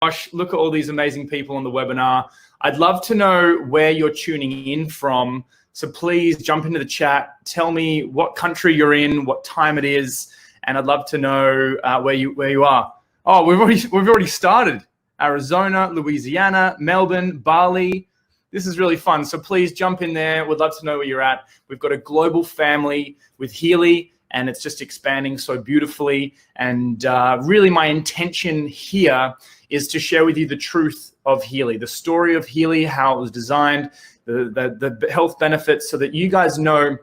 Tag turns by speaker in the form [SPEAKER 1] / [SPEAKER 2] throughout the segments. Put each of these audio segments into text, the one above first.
[SPEAKER 1] gosh, look at all these amazing people on the webinar. I'd love to know where you're tuning in from. So please jump into the chat. Tell me what country you're in, what time it is, and I'd love to know where you are. Oh, we've already started. Arizona, Louisiana, Melbourne, Bali. This is really fun. So please jump in there. We'd love to know where you're at. We've got a global family with Healy, and it's just expanding so beautifully. And really my intention here is to share with you the truth of Healy, the story of Healy, how it was designed, the health benefits, so that you guys know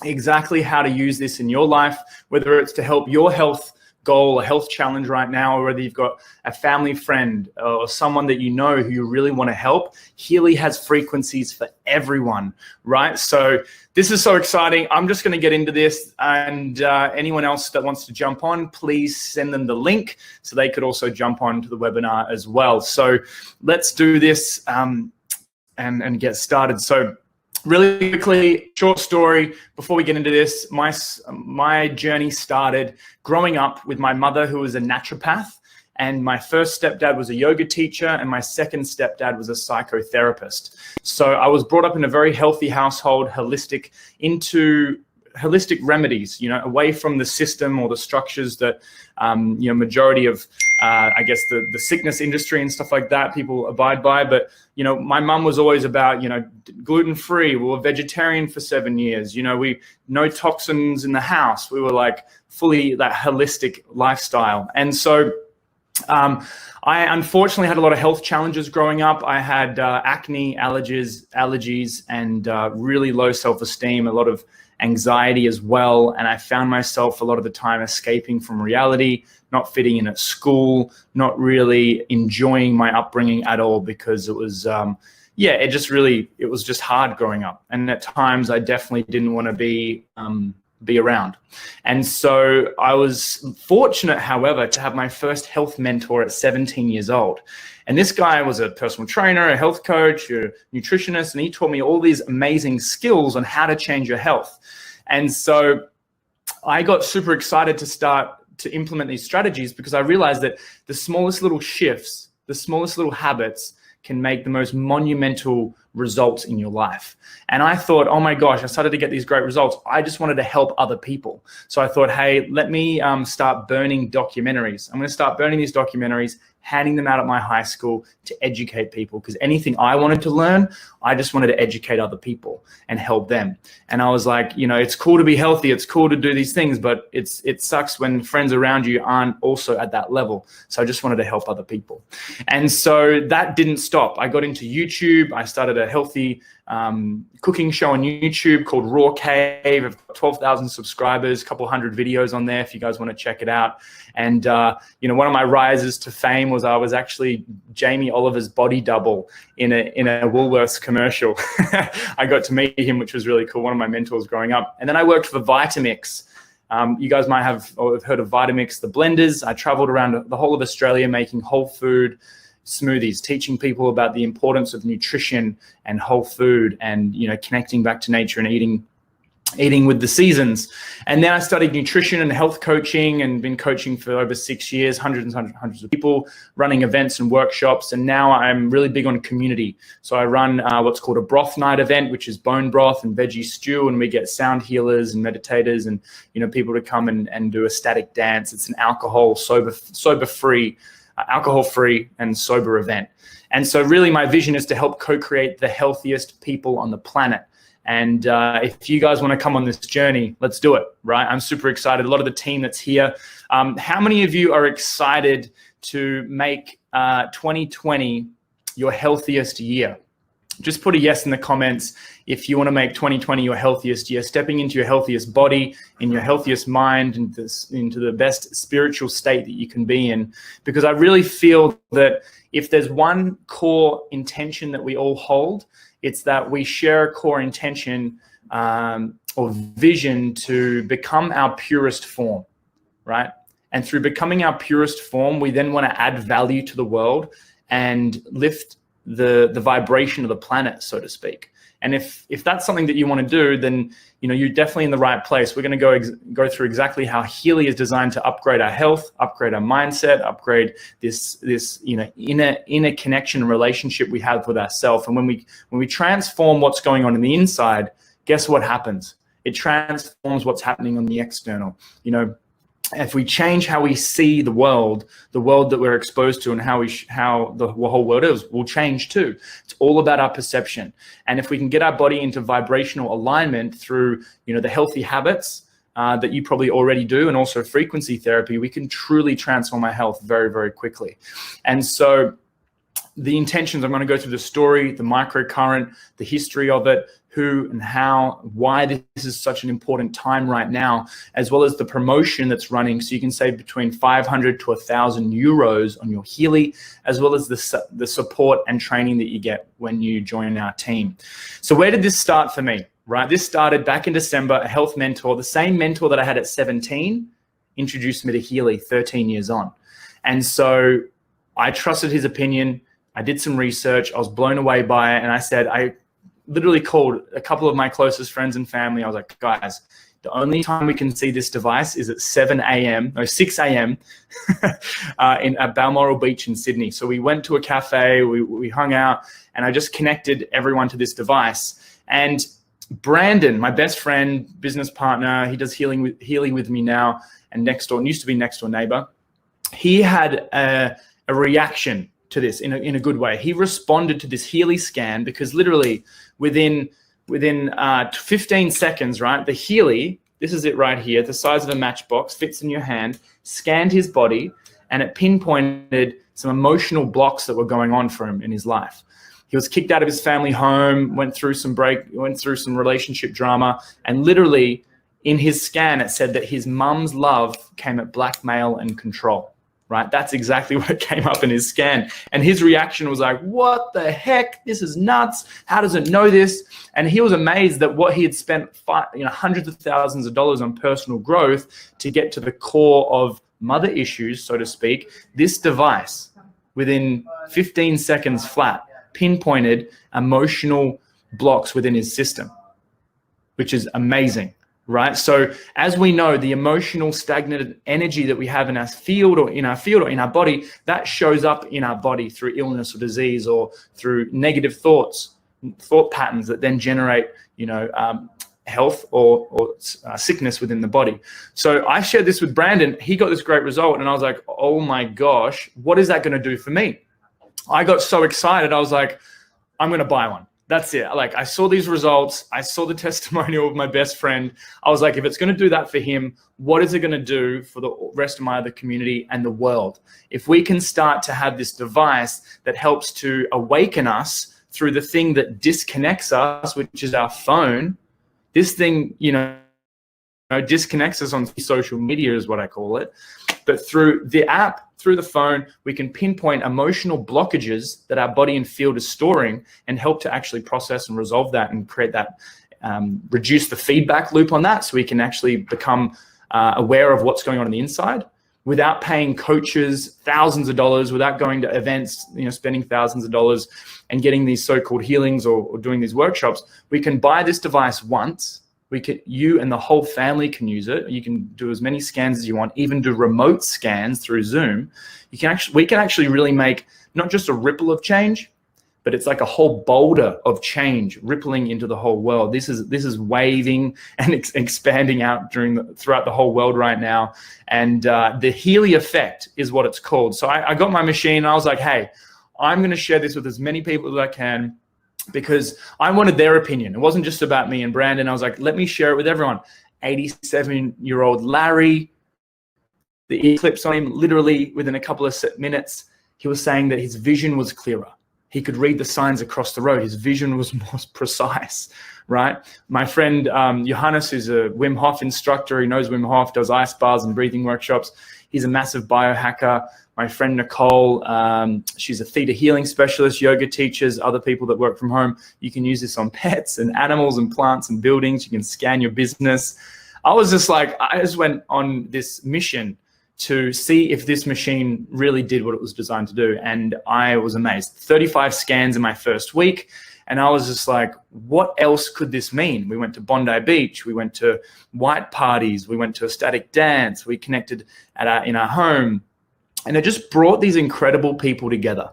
[SPEAKER 1] exactly how to use this in your life, whether it's to help your health goal, a health challenge right now, or whether you've got a family friend or someone that you know who you really want to help. Healy has frequencies for everyone, right? So this is so exciting. I'm just going to get into this, and anyone else that wants to jump on, please send them the link so they could also jump on to the webinar as well. So let's do this and get started. So really quickly, short story before we get into this. My journey started growing up with my mother, who was a naturopath, and my first stepdad was a yoga teacher, and my second stepdad was a psychotherapist. So I was brought up in a very healthy household, into holistic remedies, away from the system or the structures that, majority of, I guess, the sickness industry and stuff like that, people abide by. But, my mum was always about, gluten-free. We were vegetarian for 7 years. No toxins in the house. We were like fully that holistic lifestyle. And so I unfortunately had a lot of health challenges growing up. I had acne, allergies, and really low self-esteem, a lot of anxiety as well. And I found myself a lot of the time escaping from reality, not fitting in at school, not really enjoying my upbringing at all, because it was, it was just hard growing up. And at times I definitely didn't want to be around. And so I was fortunate, however, to have my first health mentor at 17 years old. And this guy was a personal trainer, a health coach, a nutritionist, and he taught me all these amazing skills on how to change your health. And so I got super excited to start to implement these strategies, because I realized that the smallest little shifts, the smallest little habits can make the most monumental results in your life. And I thought, oh my gosh, I started to get these great results. I just wanted to help other people. So I thought, hey, let me start burning documentaries. I'm going to start burning these documentaries, handing them out at my high school to educate people, because anything I wanted to learn, I just wanted to educate other people and help them. And I was like, it's cool to be healthy, it's cool to do these things, but it sucks when friends around you aren't also at that level. So I just wanted to help other people. And so that didn't stop. I got into YouTube. I started a healthy cooking show on YouTube called Raw Cave. I've got 12,000 subscribers, a couple hundred videos on there if you guys want to check it out. And one of my rises to fame was I was actually Jamie Oliver's body double in a Woolworths commercial. I got to meet him, which was really cool. One of my mentors growing up. And then I worked for Vitamix. You guys might have heard of Vitamix, the blenders. I traveled around the whole of Australia making whole food smoothies, teaching people about the importance of nutrition and whole food, and connecting back to nature and eating with the seasons. And then I studied nutrition and health coaching, and been coaching for over 6 years, hundreds of people, running events and workshops. And now I'm really big on community. So I run what's called a broth night event, which is bone broth and veggie stew. And we get sound healers and meditators and, people to come and do a static dance. It's an alcohol-free and sober event. And so really my vision is to help co-create the healthiest people on the planet. And if you guys want to come on this journey, let's do it, right? I'm super excited. A lot of the team that's here. How many of you are excited to make 2020 your healthiest year? Just put a yes in the comments if you want to make 2020 your healthiest year, stepping into your healthiest body, in your healthiest mind, into the best spiritual state that you can be in. Because I really feel that if there's one core intention that we all hold, it's that we share a core intention or vision to become our purest form, right? And through becoming our purest form, we then want to add value to the world and lift the vibration of the planet, so to speak. And if that's something that you want to do, then you're definitely in the right place. We're going to go through exactly how Healy is designed to upgrade our health, upgrade our mindset, upgrade this inner connection and relationship we have with ourselves. And when we transform what's going on in the inside, guess what happens? It transforms what's happening on the external. If we change how we see the world that we're exposed to, and how the whole world is, will change too. It's all about our perception. And if we can get our body into vibrational alignment through, the healthy habits that you probably already do, and also frequency therapy, we can truly transform our health very, very quickly. And so the intentions, I'm going to go through the story, the microcurrent, the history of it, who and how, why this is such an important time right now, as well as the promotion that's running. So you can save between 500 to 1,000 euros on your Healy, as well as the support and training that you get when you join our team. So where did this start for me, right? This started back in December. A health mentor, the same mentor that I had at 17, introduced me to Healy 13 years on. And so I trusted his opinion. I did some research. I was blown away by it. And I literally called a couple of my closest friends and family. I was like, guys, the only time we can see this device is at 6 a.m. at Balmoral Beach in Sydney. So we went to a cafe, we hung out, and I just connected everyone to this device. And Brandon, my best friend, business partner, he does Healy with me now, and used to be next door neighbor. He had a reaction to this in a good way. He responded to this Healy scan because literally within 15 seconds, right? The Healy, this is it right here, the size of a matchbox, fits in your hand, scanned his body, and it pinpointed some emotional blocks that were going on for him in his life. He was kicked out of his family home, went through some relationship drama, and literally in his scan, it said that his mum's love came at blackmail and control. Right? That's exactly what came up in his scan. And his reaction was like, what the heck? This is nuts. How does it know this? And he was amazed that what he had spent hundreds of thousands of dollars on personal growth to get to the core of mother issues, so to speak, this device within 15 seconds flat pinpointed emotional blocks within his system, which is amazing. Right? So as we know, the emotional stagnant energy that we have in our field or in our body, that shows up in our body through illness or disease or through negative thought patterns that then generate, health or sickness within the body. So I shared this with Brandon. He got this great result, and I was like, oh my gosh, what is that going to do for me? I got so excited. I was like, I'm going to buy one. That's it. Like, I saw these results. I saw the testimonial of my best friend. I was like, if it's going to do that for him, what is it going to do for the rest of my other community and the world? If we can start to have this device that helps to awaken us through the thing that disconnects us, which is our phone, this thing, disconnects us on social media is what I call it. But through the app, through the phone, we can pinpoint emotional blockages that our body and field is storing and help to actually process and resolve that and create that, reduce the feedback loop on that, so we can actually become aware of what's going on the inside without paying coaches thousands of dollars, without going to events, spending thousands of dollars and getting these so-called healings or doing these workshops. We can buy this device once. You and the whole family can use it. You can do as many scans as you want, even do remote scans through Zoom. We can actually really make not just a ripple of change, but it's like a whole boulder of change rippling into the whole world. This is waving and expanding out throughout the whole world right now. And the Healy effect is what it's called. So I got my machine and I was like, hey, I'm going to share this with as many people as I can, because I wanted their opinion. It wasn't just about me and Brandon. I was like, let me share it with everyone. 87-year-old Larry, the eclipse on him, literally within a couple of minutes, he was saying that his vision was clearer. He could read the signs across the road. His vision was more precise, right? My friend Johannes, who's a Wim Hof instructor, he knows Wim Hof, does ice baths and breathing workshops. He's a massive biohacker. My friend Nicole, she's a theta healing specialist, yoga teachers, other people that work from home. You can use this on pets and animals and plants and buildings. You can scan your business. I just went on this mission to see if this machine really did what it was designed to do. And I was amazed. 35 scans in my first week. And I was just like, what else could this mean? We went to Bondi Beach, we went to white parties, we went to a static dance, we connected in our home. And it just brought these incredible people together.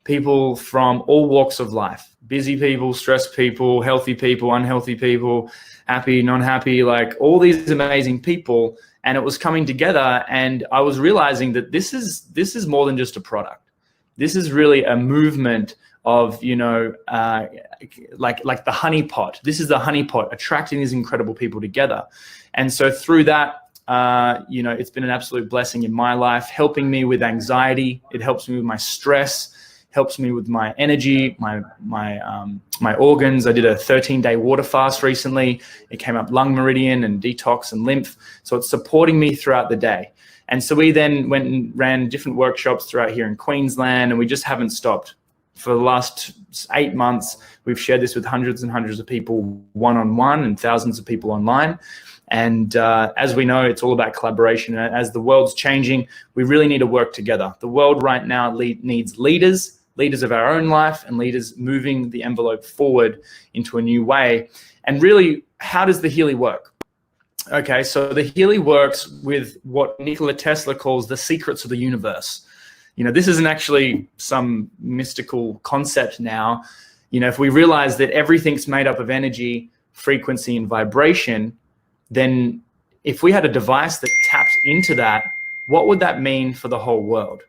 [SPEAKER 1] People from all walks of life, busy people, stressed people, healthy people, unhealthy people, happy, non-happy, like all these amazing people. And it was coming together, and I was realizing that this is more than just a product. This is really a movement of, you know, like the honeypot. This is the honeypot attracting these incredible people together. And so through that, you know, it's been an absolute blessing in my life, helping me with anxiety. It helps me with my stress, helps me with my energy, my organs. I did a 13-day water fast recently. It came up lung meridian and detox and lymph. So it's supporting me throughout the day. And so we then went and ran different workshops throughout here in Queensland, and we just haven't stopped. For the last 8 months, we've shared this with hundreds and hundreds of people one-on-one and thousands of people online. And as we know, it's all about collaboration. And as the world's changing, we really need to work together. The world right now needs leaders of our own life and leaders moving the envelope forward into a new way. And really, how does the Healy work? Okay, so the Healy works with what Nikola Tesla calls the secrets of the universe. You know, this isn't actually some mystical concept now. You know, if we realize that everything's made up of energy, frequency, and vibration, then if we had a device that taps into that, what would that mean for the whole world?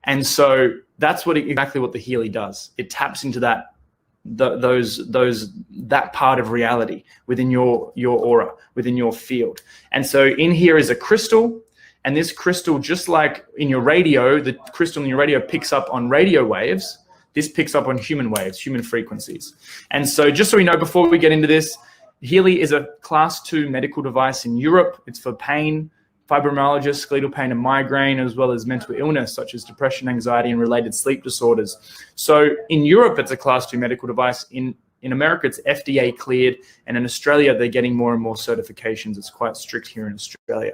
[SPEAKER 1] And so that's exactly what the Healy does. It taps into that part of reality within your aura, within your field. And so in here is a crystal, and this crystal, just like in your radio, the crystal in your radio picks up on radio waves. This picks up on human waves, human frequencies. And so just so we know, before we get into this, Healy is a class 2 medical device in Europe. It's for pain, fibromyalgia, skeletal pain, and migraine, as well as mental illness such as depression, anxiety, and related sleep disorders. So in Europe, it's a class 2 medical device. In America, it's FDA cleared, and in Australia, they're getting more and more certifications. It's quite strict here in Australia.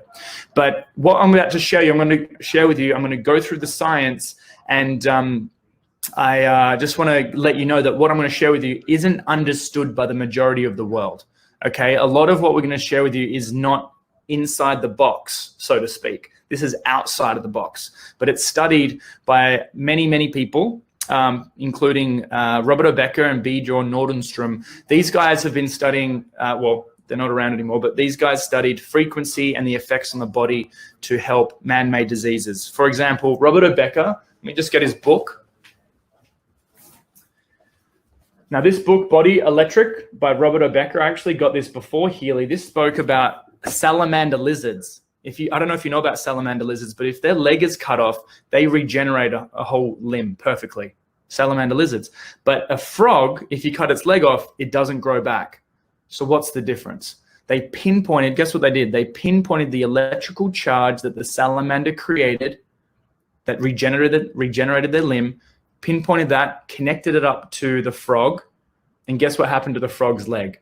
[SPEAKER 1] But what I'm about to show you, I'm going to share with you, I'm going to go through the science, and I just want to let you know that what I'm going to share with you isn't understood by the majority of the world. Okay, a lot of what we're going to share with you is not inside the box, so to speak. This is outside of the box, but it's studied by many, many people, including Robert Obecker and Bjorn Nordenstrom. These guys have been studying, well, they're not around anymore, but these guys studied frequency and the effects on the body to help man-made diseases. For example, Robert Obecker, let me just get his book. Now, this book, Body Electric by Robert Obecker, I actually got this before Healy. This spoke about salamander lizards. I don't know if you know about salamander lizards, but if their leg is cut off, they regenerate a whole limb perfectly. Salamander lizards. But a frog, if you cut its leg off, it doesn't grow back. So what's the difference? They pinpointed, guess what they did? They pinpointed the electrical charge that the salamander created that regenerated their limb, pinpointed that, connected it up to the frog, and guess what happened to the frog's leg?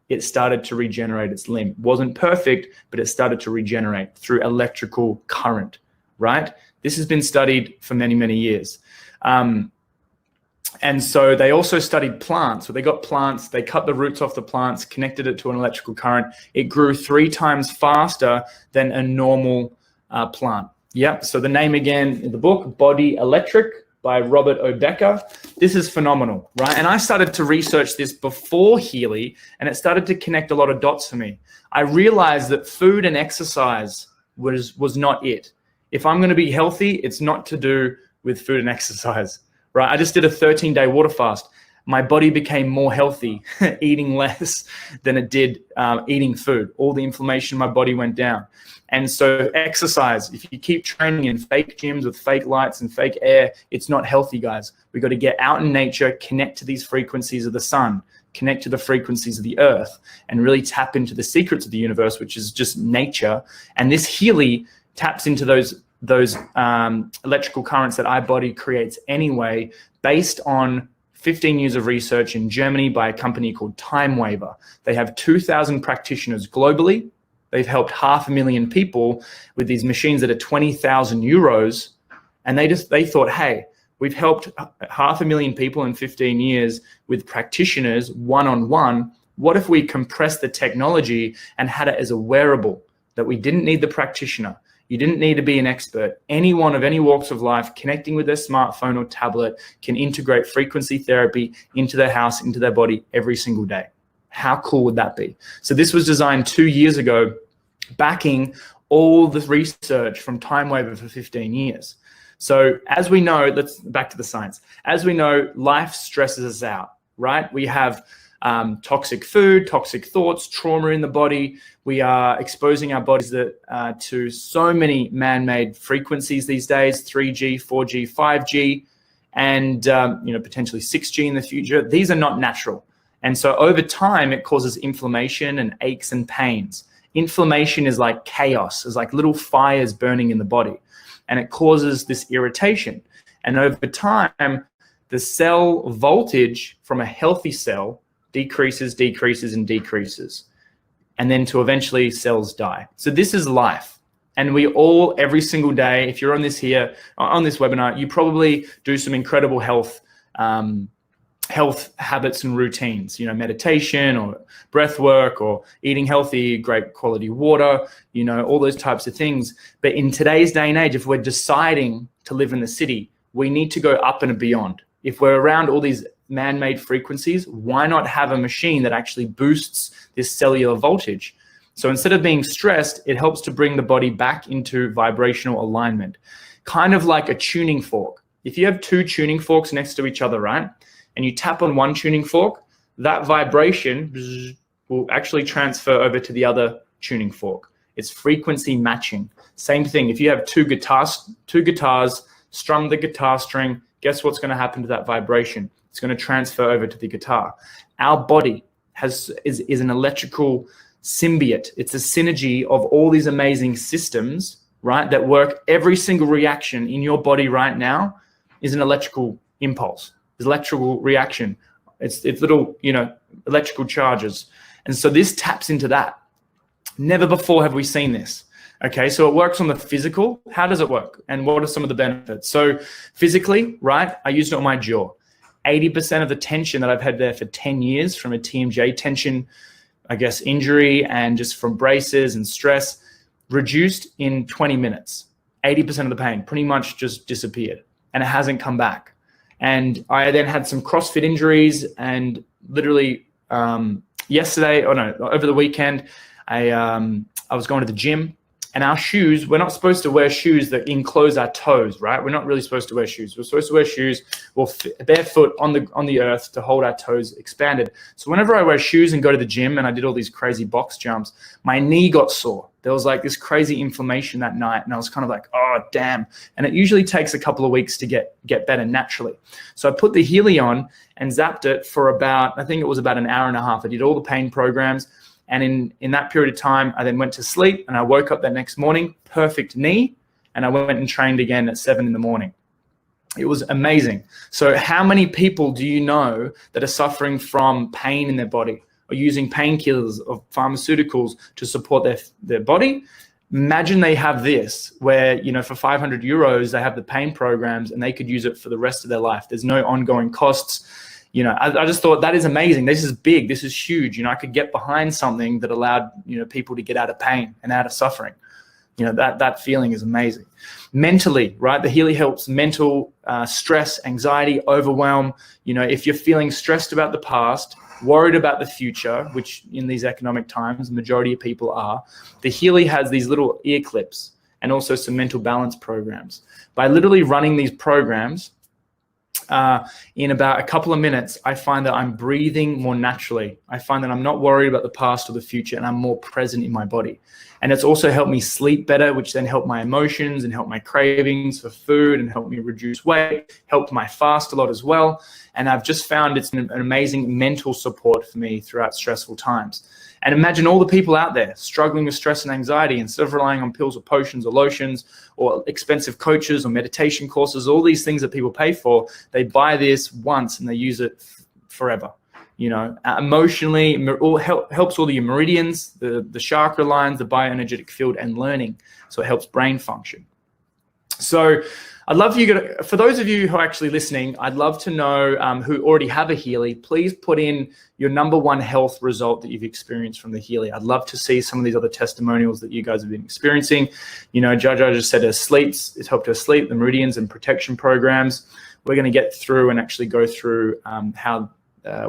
[SPEAKER 1] It started to regenerate its limb. Wasn't perfect, but it started to regenerate through electrical current, right? This has been studied for many, many years. And so they also studied plants. So they got plants, they cut the roots off the plants, connected it to an electrical current. It grew 3 times faster than a normal plant. Yep, so the name again in the book, Body Electric by Robert Obecker. This is phenomenal, right? And I started to research this before Healy, and it started to connect a lot of dots for me. I realized that food and exercise was not it. If I'm going to be healthy, it's not to do with food and exercise, right? I just did a 13-day water fast. My body became more healthy eating less than it did eating food. All the inflammation in my body went down. And so exercise, if you keep training in fake gyms with fake lights and fake air, it's not healthy, guys. We've got to get out in nature, connect to these frequencies of the sun, connect to the frequencies of the earth, and really tap into the secrets of the universe, which is just nature. And this Healy taps into those electrical currents that our body creates anyway, based on 15 years of research in Germany by a company called TimeWaver. They have 2,000 practitioners globally. They've helped 500,000 people with these machines that are 20,000 euros. And they thought, hey, We've helped 500,000 people in 15 years with practitioners one-on-one. What if we compressed the technology and had it as a wearable, that we didn't need the practitioner? You didn't need to be an expert. Anyone of any walks of life connecting with their smartphone or tablet can integrate frequency therapy into their house, into their body every single day. How cool would that be? So this was designed 2 years ago, backing all the research from Time Waver for 15 years. So as we know, let's back to the science. As we know, life stresses us out, right? We have toxic food, toxic thoughts, trauma in the body. We are exposing our bodies to so many man-made frequencies these days, 3G, 4G, 5G, and potentially 6G in the future. These are not natural. And so over time, it causes inflammation and aches and pains. Inflammation is like chaos, is like little fires burning in the body, and it causes this irritation. And over time, the cell voltage from a healthy cell decreases, decreases, and decreases, and then to eventually cells die. So this is life. And we all, every single day, if you're on this webinar, you probably do some incredible health habits and routines, meditation or breath work or eating healthy, great quality water, all those types of things. But in today's day and age, if we're deciding to live in the city, we need to go up and beyond. If we're around all these man-made frequencies, why not have a machine that actually boosts this cellular voltage? So instead of being stressed, it helps to bring the body back into vibrational alignment, kind of like a tuning fork. If you have two tuning forks next to each other, right, and you tap on one tuning fork, that vibration will actually transfer over to the other tuning fork. It's frequency matching. Same thing. If you have two guitars, strum the guitar string, guess what's going to happen to that vibration? It's going to transfer over to the guitar. Our body is an electrical symbiote. It's a synergy of all these amazing systems, right, that work. Every single reaction in your body right now is an electrical impulse. It's electrical reaction. It's little, electrical charges. And so this taps into that. Never before have we seen this. Okay, so it works on the physical. How does it work? And what are some of the benefits? So physically, right, I used it on my jaw. 80% of the tension that I've had there for 10 years from a TMJ tension, injury, and just from braces and stress, reduced in 20 minutes. 80% of the pain pretty much just disappeared, and it hasn't come back. And I then had some CrossFit injuries, and literally over the weekend, I was going to the gym. And our shoes, we're not supposed to wear shoes that enclose our toes, right? We're not really supposed to wear shoes. We're supposed to wear shoes barefoot on the earth to hold our toes expanded. So whenever I wear shoes and go to the gym, and I did all these crazy box jumps, my knee got sore. There was like this crazy inflammation that night, and I was kind of like, oh, damn. And it usually takes a couple of weeks to get better naturally. So I put the Healy on and zapped it for about an hour and a half. I did all the pain programs. And in that period of time, I then went to sleep, and I woke up that next morning, perfect knee, and I went and trained again at 7 in the morning. It was amazing. So how many people do you know that are suffering from pain in their body or using painkillers or pharmaceuticals to support their body? Imagine they have this where, for 500 euros, they have the pain programs and they could use it for the rest of their life. There's no ongoing costs. I just thought that is amazing. This is big. This is huge. I could get behind something that allowed, people to get out of pain and out of suffering. That feeling is amazing. Mentally, right? The Healy helps mental stress, anxiety, overwhelm. If you're feeling stressed about the past, worried about the future, which in these economic times, the majority of people are, the Healy has these little ear clips and also some mental balance programs. By literally running these programs, in about a couple of minutes, I find that I'm breathing more naturally. I find that I'm not worried about the past or the future, and I'm more present in my body. And it's also helped me sleep better, which then helped my emotions and helped my cravings for food and helped me reduce weight, helped my fast a lot as well. And I've just found it's an amazing mental support for me throughout stressful times. And imagine all the people out there struggling with stress and anxiety, instead of relying on pills or potions or lotions or expensive coaches or meditation courses, all these things that people pay for, they buy this once and they use it forever. Emotionally, it helps all the meridians, the chakra lines, the bioenergetic field, and learning. So it helps brain function. So I'd love for you to, for those of you who are actually listening, I'd love to know who already have a Healy, please put in your #1 health result that you've experienced from the Healy. I'd love to see some of these other testimonials that you guys have been experiencing. You know, Jaja just said her sleeps, it's helped her sleep, the meridians and protection programs. We're going to get through and actually go through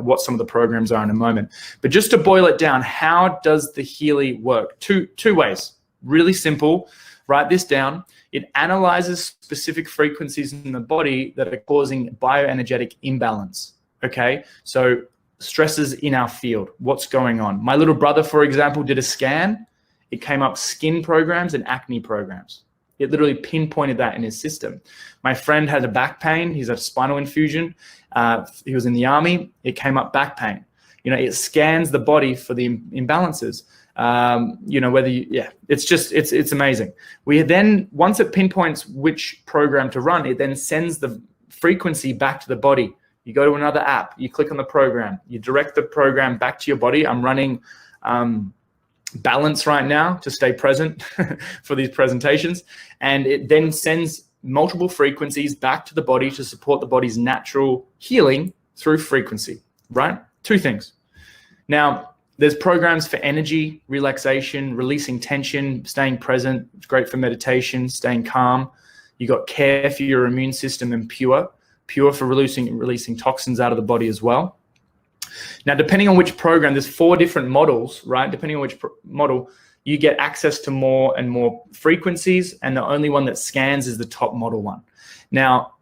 [SPEAKER 1] what some of the programs are in a moment. But just to boil it down, how does the Healy work? Two ways, really simple. Write this down. It analyzes specific frequencies in the body that are causing bioenergetic imbalance, okay? So stresses in our field, what's going on? My little brother, for example, did a scan. It came up skin programs and acne programs. It literally pinpointed that in his system. My friend had a back pain. He's had a spinal infusion. He was in the army. It came up back pain. You know, it scans the body for the imbalances. You know, whether you, yeah, it's amazing. We then, once it pinpoints which program to run, it then sends the frequency back to the body. You go to another app, you click on the program, you direct the program back to your body. I'm running balance right now to stay present for these presentations. And it then sends multiple frequencies back to the body to support the body's natural healing through frequency, right? Two things. Now, there's programs for energy, relaxation, releasing tension, staying present. It's great for meditation, staying calm. You got care for your immune system and pure for releasing toxins out of the body as well. Now, depending on which program, there's 4 different models, right? Depending on which model, you get access to more and more frequencies, and the only one that scans is the top model one. Now,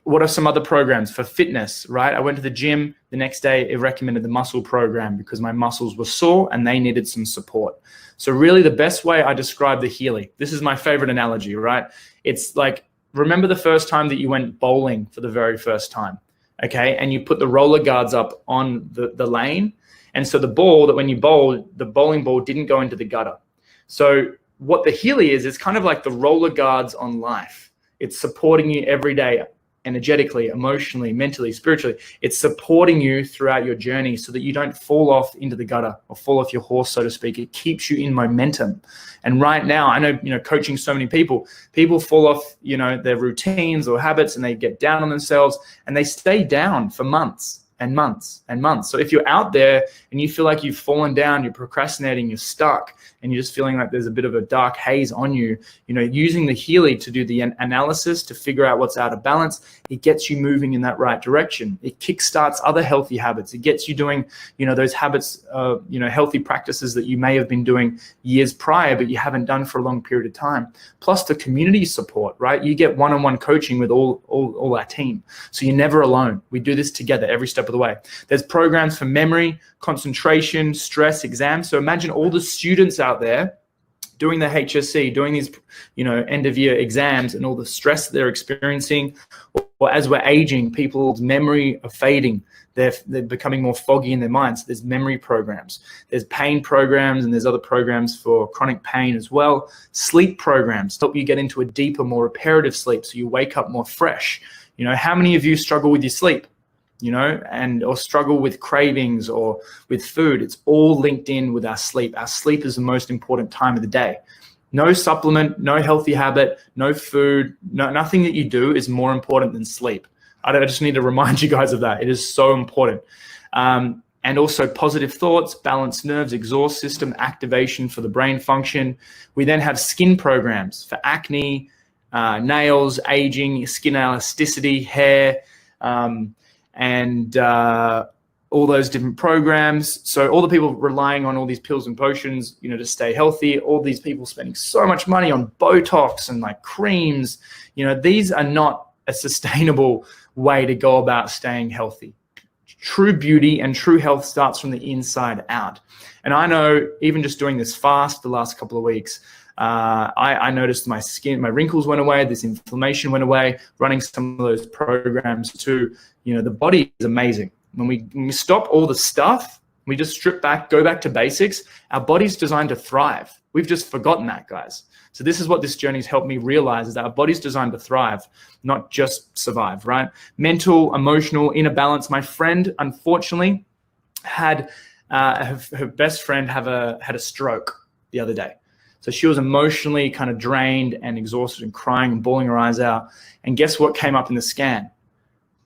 [SPEAKER 1] what are some other programs for fitness, right? I went to the gym the next day, it recommended the muscle program because my muscles were sore and they needed some support. So really the best way I describe the Healy, this is my favorite analogy, right? It's like, remember the first time that you went bowling for the very first time, okay? And you put the roller guards up on the lane. And so the ball that when you bowled, the bowling ball didn't go into the gutter. So what the Healy is, it's kind of like the roller guards on life. It's supporting you every day, energetically, emotionally, mentally, spiritually. It's supporting you throughout your journey so that you don't fall off into the gutter or fall off your horse, so to speak. It keeps you in momentum. And right now, I know, you know, coaching so many people fall off, you know, their routines or habits, and they get down on themselves and they stay down for months and months and months. So if you're out there and you feel like you've fallen down, you're procrastinating, you're stuck, and you're just feeling like there's a bit of a dark haze on you, you know, using the Healy to do the analysis to figure out what's out of balance, it gets you moving in that right direction. It kickstarts other healthy habits. It gets you doing, you know, those habits, you know, healthy practices that you may have been doing years prior, but you haven't done for a long period of time. Plus the community support, right? You get one-on-one coaching with all our team. So you're never alone. We do this together every step of the way. There's programs for memory, concentration, stress, exams. So imagine all the students out there doing the HSC, doing these, you know, end of year exams and all the stress they're experiencing, or as we're aging, people's memory are fading. They're becoming more foggy in their minds. There's memory programs, there's pain programs, and there's other programs for chronic pain as well. Sleep programs help you get into a deeper, more reparative sleep so you wake up more fresh. You know, how many of you struggle with your sleep? You know, or struggle with cravings or with food? It's all linked in with our sleep. Our sleep is the most important time of the day. No supplement, no healthy habit, no food, nothing that you do is more important than sleep. I just need to remind you guys of that. It is so important. And also positive thoughts, balanced nerves, exhaust system, activation for the brain function. We then have skin programs for acne, nails, aging, skin elasticity, hair, and all those different programs. So all the people relying on all these pills and potions, you know, to stay healthy, all these people spending so much money on Botox and like creams, you know, these are not a sustainable way to go about staying healthy. True beauty and true health starts from the inside out. And I know even just doing this fast the last couple of weeks, I noticed my skin, my wrinkles went away, this inflammation went away, running some of those programs too. You know, the body is amazing. When we stop all the stuff, we just strip back, go back to basics, our body's designed to thrive. We've just forgotten that, guys. So this is what this journey's helped me realize, is that our body's designed to thrive, not just survive, right? Mental, emotional, inner balance. My friend, unfortunately, had her best friend had a stroke the other day. So she was emotionally kind of drained and exhausted and crying and bawling her eyes out. And guess what came up in the scan?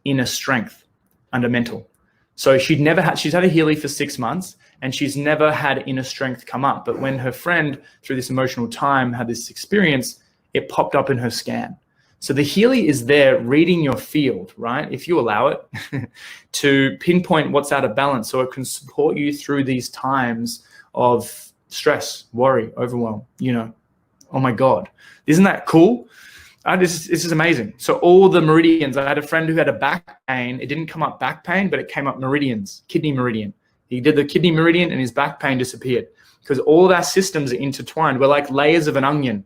[SPEAKER 1] Inner strength under mental. So she's had a Healy for 6 months and she's never had inner strength come up. But when her friend, through this emotional time, had this experience, it popped up in her scan. So the Healy is there reading your field, right? If you allow it to pinpoint what's out of balance, so it can support you through these times of stress, worry, overwhelm, oh my God, isn't that cool? This is amazing. So all the meridians, I had a friend who had a back pain. It didn't come up back pain, but it came up meridians, kidney meridian. He did the kidney meridian and his back pain disappeared because all of our systems are intertwined. We're like layers of an onion,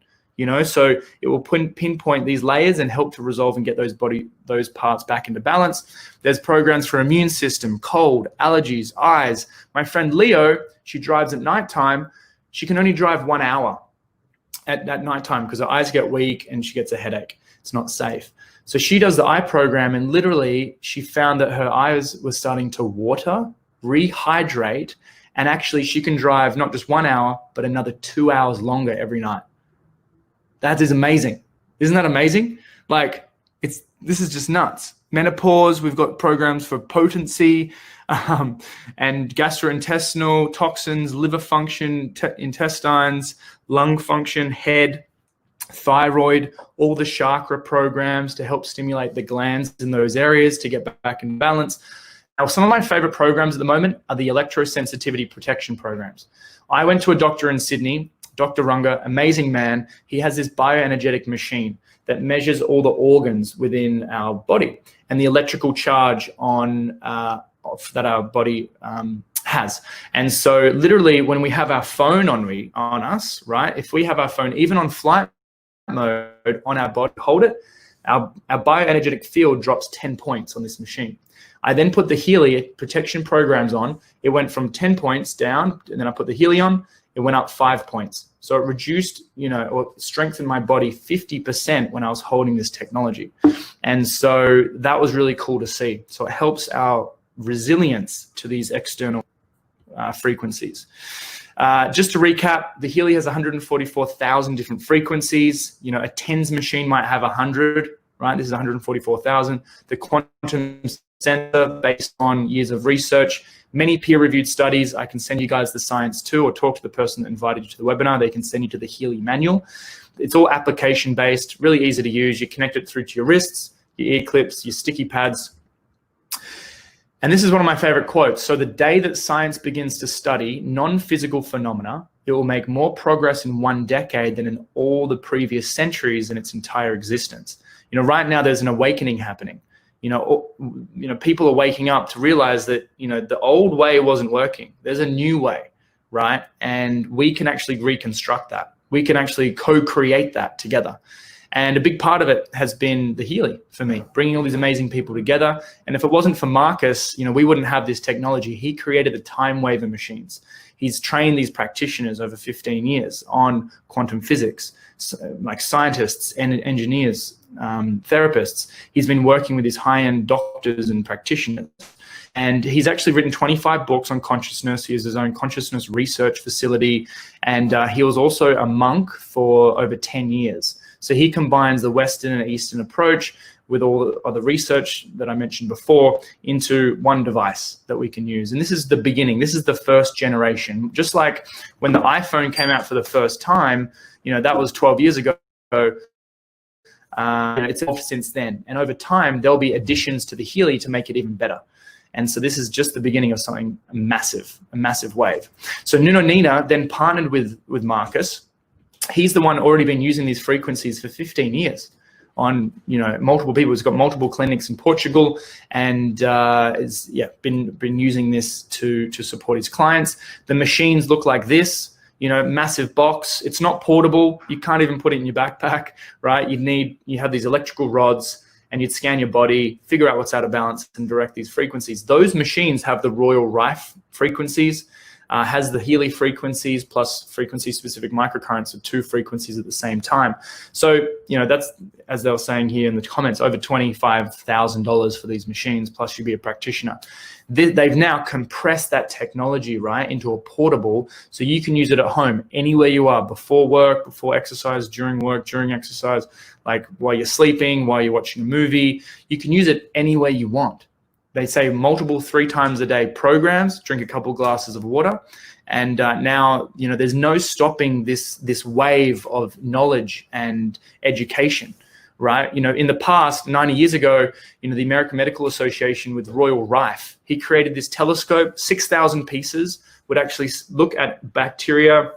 [SPEAKER 1] so it will pinpoint these layers and help to resolve and get those parts back into balance. There's programs for immune system, cold, allergies, eyes. My friend Leo, she drives at nighttime. She can only drive 1 hour at nighttime because her eyes get weak and she gets a headache. It's not safe. So she does the eye program and literally she found that her eyes were starting to water, rehydrate, and actually she can drive not just 1 hour, but another 2 hours longer every night. That is amazing. Isn't that amazing? Like, this is just nuts. Menopause, we've got programs for potency and gastrointestinal toxins, liver function, intestines, lung function, head, thyroid, all the chakra programs to help stimulate the glands in those areas to get back in balance. Now, some of my favorite programs at the moment are the electrosensitivity protection programs. I went to a doctor in Sydney, Dr. Runga, amazing man. He has this bioenergetic machine that measures all the organs within our body and the electrical charge on that our body has. And so literally when we have our phone on us, right? If we have our phone, even on flight mode on our body, hold it, our bioenergetic field drops 10 points on this machine. I then put the Healy protection programs on. It went from 10 points down, and then I put the Healy on. It went up 5 points. So it reduced, or strengthened my body 50% when I was holding this technology. And so that was really cool to see. So it helps our resilience to these external frequencies. Just to recap, the Healy has 144,000 different frequencies. A TENS machine might have 100, right? This is 144,000. The quantum sensor, based on years of research, many peer-reviewed studies. I can send you guys the science too, or talk to the person that invited you to the webinar. They can send you to the Healy manual. It's all application-based, really easy to use. You connect it through to your wrists, your ear clips, your sticky pads. And this is one of my favorite quotes. So the day that science begins to study non-physical phenomena, it will make more progress in 1 decade than in all the previous centuries in its entire existence. Right now there's an awakening happening. People are waking up to realize that, the old way wasn't working. There's a new way, right? And we can actually reconstruct that. We can actually co-create that together. And a big part of it has been the Healy for me, bringing all these amazing people together. And if it wasn't for Marcus, we wouldn't have this technology. He created the time waver machines. He's trained these practitioners over 15 years on quantum physics, like scientists and engineers, therapists. He's been working with these high-end doctors and practitioners. And he's actually written 25 books on consciousness. He has his own consciousness research facility. And he was also a monk for over 10 years. So he combines the Western and Eastern approach with all of the research that I mentioned before into one device that we can use. And this is the beginning. This is the first generation. Just like when the iPhone came out for the first time, that was 12 years ago. It's evolved since then. And over time, there'll be additions to the Healy to make it even better. And so this is just the beginning of something massive, a massive wave. So Nuno Nina then partnered with Marcus. He's the one already been using these frequencies for 15 years on multiple people. He's got multiple clinics in Portugal and is been using this to support his clients. The machines look like this. Massive box. It's not portable. You can't even put it in your backpack, right? You have these electrical rods and you'd scan your body, figure out what's out of balance and direct these frequencies. Those machines have the Royal Rife frequencies. has the Healy frequencies plus frequency-specific microcurrents of 2 frequencies at the same time. So, that's, as they were saying here in the comments, over $25,000 for these machines, plus you'd be a practitioner. They've now compressed that technology, right, into a portable, so you can use it at home, anywhere you are, before work, before exercise, during work, during exercise, like while you're sleeping, while you're watching a movie. You can use it anywhere you want. They say multiple 3 times a day programs, drink a couple glasses of water. And now, there's no stopping this wave of knowledge and education, right? In the past, 90 years ago, the American Medical Association with Royal Rife, he created this telescope, 6,000 pieces, would actually look at bacteria,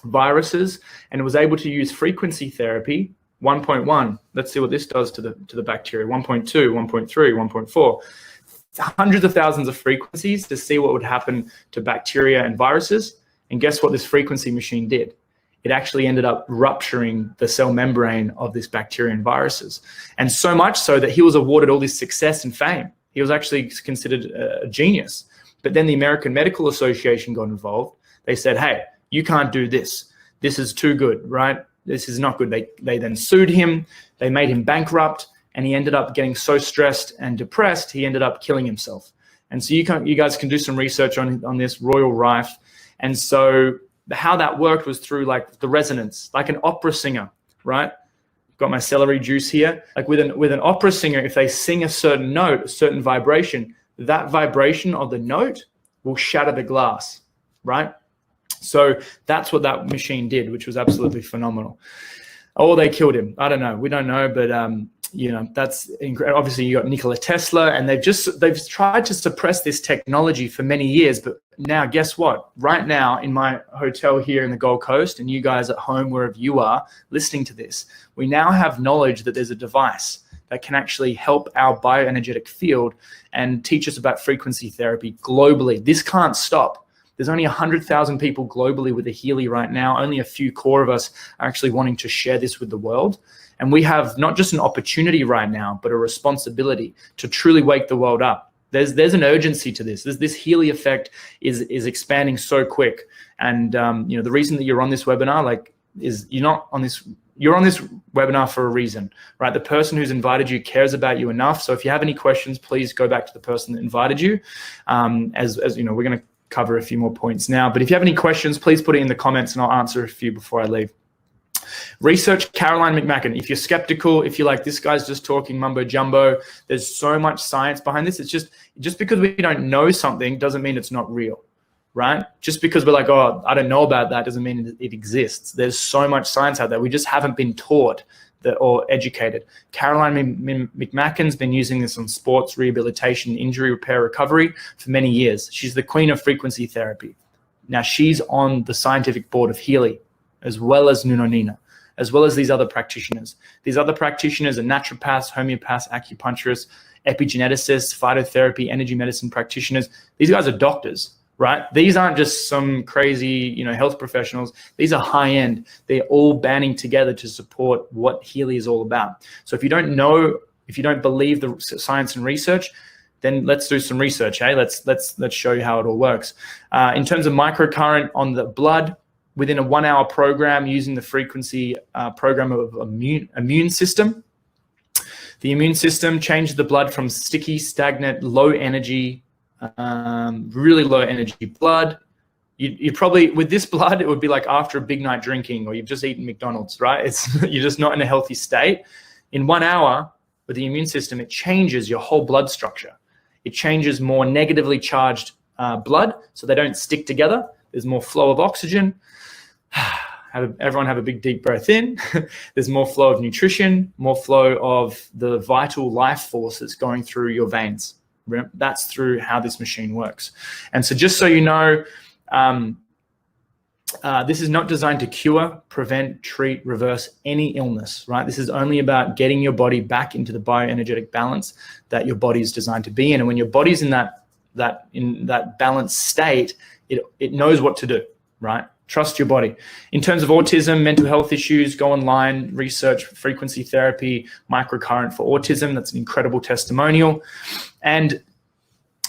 [SPEAKER 1] viruses, and it was able to use frequency therapy, 1.1. Let's see what this does to the bacteria, 1.2, 1.3, 1.4. Hundreds of thousands of frequencies to see what would happen to bacteria and viruses. And guess what this frequency machine did? It actually ended up rupturing the cell membrane of this bacteria and viruses. And so much so that he was awarded all this success and fame. He was actually considered a genius. But then the American Medical Association got involved. They said, hey, you can't do this. This is too good, right? This is not good. They then sued him. They made him bankrupt. And he ended up getting so stressed and depressed, he ended up killing himself. And so you guys can do some research on this, Royal Rife. And so how that worked was through like the resonance, like an opera singer, right? Got my celery juice here. Like with an opera singer, if they sing a certain note, a certain vibration, that vibration of the note will shatter the glass, right? So that's what that machine did, which was absolutely phenomenal. Or they killed him. I don't know. We don't know, but that's incredible. Obviously you got Nikola Tesla, and they've tried to suppress this technology for many years, but now guess what? Right now in my hotel here in the Gold Coast, and you guys at home, wherever you are listening to this, we now have knowledge that there's a device that can actually help our bioenergetic field and teach us about frequency therapy globally. This can't stop. There's only 100,000 people globally with a Healy right now. Only a few core of us are actually wanting to share this with the world. And we have not just an opportunity right now, but a responsibility to truly wake the world up. There's an urgency to this. This Healy effect is expanding so quick. And the reason that you're on this webinar, you're on this webinar for a reason, right? The person who's invited you cares about you enough. So if you have any questions, please go back to the person that invited you. As we're going to cover a few more points now, but if you have any questions, please put it in the comments and I'll answer a few before I leave. Research Caroline McMacken. If you're skeptical, if you're like, this guy's just talking mumbo jumbo, there's so much science behind this. It's just because we don't know something doesn't mean it's not real, right? Just because we're like, oh, I don't know about that doesn't mean it exists. There's so much science out there. We just haven't been taught or educated. Caroline McMacken's been using this on sports rehabilitation, injury repair, recovery for many years. She's the queen of frequency therapy. Now she's on the scientific board of Healy, as well as Nuno Nina, as well as these other practitioners. These other practitioners are naturopaths, homeopaths, acupuncturists, epigeneticists, phytotherapy, energy medicine practitioners. These guys are doctors, right? These aren't just some crazy, health professionals. These are high end. They're all banding together to support what Healy is all about. So if you don't know, if you don't believe the science and research, then let's do some research, hey? Let's show you how it all works. In terms of microcurrent on the blood, within a 1 hour program using the frequency program of immune system, the immune system changes the blood from sticky, stagnant, low energy, really low energy blood. You probably, with this blood, it would be like after a big night drinking, or you've just eaten McDonald's, right? You're just not in a healthy state. In 1 hour, with the immune system, it changes your whole blood structure. It changes more negatively charged blood, so they don't stick together. There's more flow of oxygen. Everyone have a big deep breath in. There's more flow of nutrition, more flow of the vital life force that's going through your veins. That's through how this machine works. And so just so you know, this is not designed to cure, prevent, treat, reverse any illness, right? This is only about getting your body back into the bioenergetic balance that your body is designed to be in. And when your body's in that balanced state, it knows what to do, right? Trust your body. In terms of autism, mental health issues, go online, research frequency therapy, microcurrent for autism. That's an incredible testimonial. And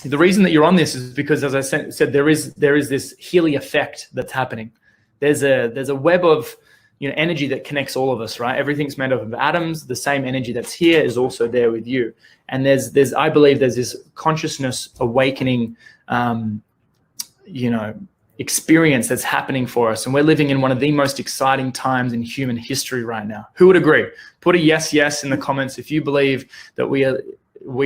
[SPEAKER 1] the reason that you're on this is because, as I said, there is this Healy effect that's happening. There's a web of energy that connects all of us, right? Everything's made up of atoms. The same energy that's here is also there with you. And I believe there's this consciousness awakening, experience that's happening for us. And we're living in one of the most exciting times in human history right now. Who would agree? Put a yes in the comments if you believe that we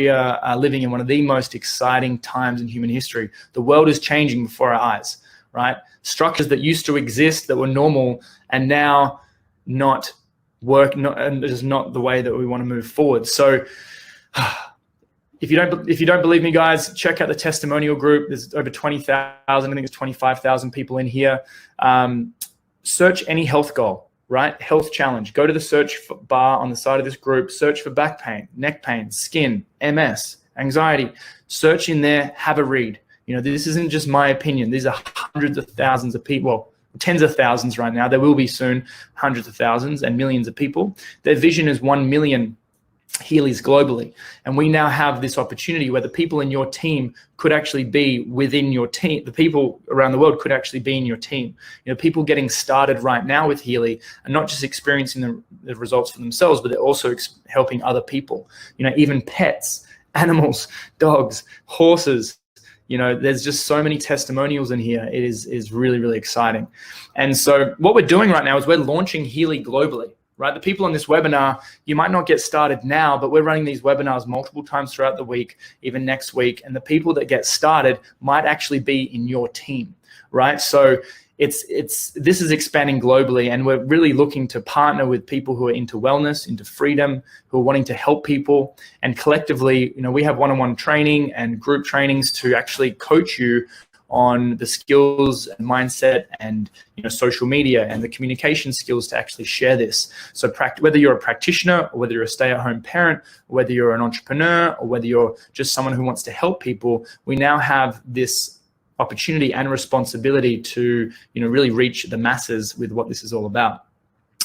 [SPEAKER 1] are living in one of the most exciting times in human history. The world is changing before our eyes, right? Structures that used to exist that were normal and now not work, and it is not the way that we want to move forward. So if you don't believe me, guys, check out the testimonial group. There's over 20,000, I think it's 25,000 people in here. Search any health goal, right? Health challenge. Go to the search bar on the side of this group, search for back pain, neck pain, skin, MS, anxiety. Search in there, have a read. This isn't just my opinion. These are hundreds of thousands of people, well, tens of thousands right now. There will be soon hundreds of thousands and millions of people. Their vision is 1 million Healys globally. And we now have this opportunity where the people in your team could actually be within your team. The people around the world could actually be in your team. People getting started right now with Healy are not just experiencing the results for themselves, but they're also helping other people. Even pets, animals, dogs, horses. There's just so many testimonials in here. It is really, really exciting. And so what we're doing right now is we're launching Healy globally. Right, the people on this webinar, you might not get started now, but we're running these webinars multiple times throughout the week, even next week. And the people that get started might actually be in your team, right? So this is expanding globally, and we're really looking to partner with people who are into wellness, into freedom, who are wanting to help people. And collectively, we have one-on-one training and group trainings to actually coach you on the skills and mindset and social media and the communication skills to actually share this. So whether you're a practitioner or whether you're a stay-at-home parent, or whether you're an entrepreneur or whether you're just someone who wants to help people, we now have this opportunity and responsibility to really reach the masses with what this is all about.